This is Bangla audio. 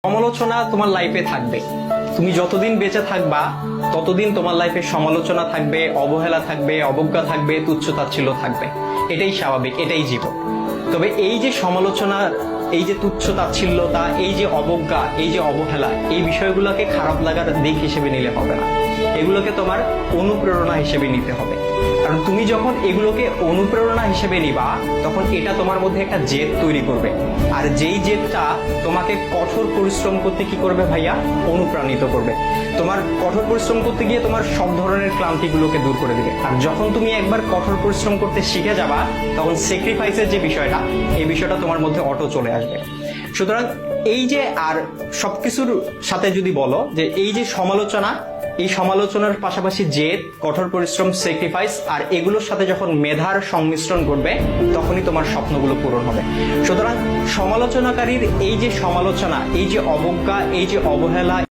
সমালোচনা তোমার লাইফে থাকবে। তুমি যতদিন বেঁচে থাকবা ততদিন তোমার লাইফে সমালোচনা থাকবে, অবহেলা থাকবে, অবজ্ঞা থাকবে, তুচ্ছ-তাচ্ছিল্য থাকবে। এটাই স্বাভাবিক, এটাই জীবন। তবে এই যে সমালোচনা, এই যে তুচ্ছ-তাচ্ছিল্যতা, এই যে অবজ্ঞা, এই যে অবহেলা, এই বিষয়গুলোকে খারাপ লাগার দিক হিসেবে নিলে হবে না। এগুলোকে তোমার অনুপ্রেরণা হিসেবে নিতে হবে। কারণ তুমি যখন এগুলোকে অনুপ্রেরণা হিসেবে নিবা, তখন এটা তোমার মধ্যে একটা জেদ তৈরি করবে। আর যেই জেদটা তোমাকে কঠোর পরিশ্রম করতে কি করবে ভাইয়া? অনুপ্রাণিত করবে। তোমার কঠোর পরিশ্রম করতে গিয়ে তোমার সব ধরনের ক্লান্তিগুলোকে দূর করে দিবে। আর যখন তুমি একবার কঠোর পরিশ্রম করতে শিখে যাবা, তখন স্যাক্রিফাইসের যে বিষয়টা, এই বিষয়টা তোমার মধ্যে অটো চলে আসবে। সুতরাং এই যে, আর সবকিছুর সাথে যদি বলো যে এই যে সমালোচনা, এই সমালোচনার পাশাপাশি জেদ, কঠোর পরিশ্রম, স্যাক্রিফাইস, আর এগুলোর সাথে যখন মেধার সংমিশ্রণ ঘটবে, তখনই তোমার স্বপ্নগুলো পূরণ হবে। সুতরাং সমালোচনাকারীর এই যে সমালোচনা, এই যে অবজ্ঞা, এই যে অবহেলা,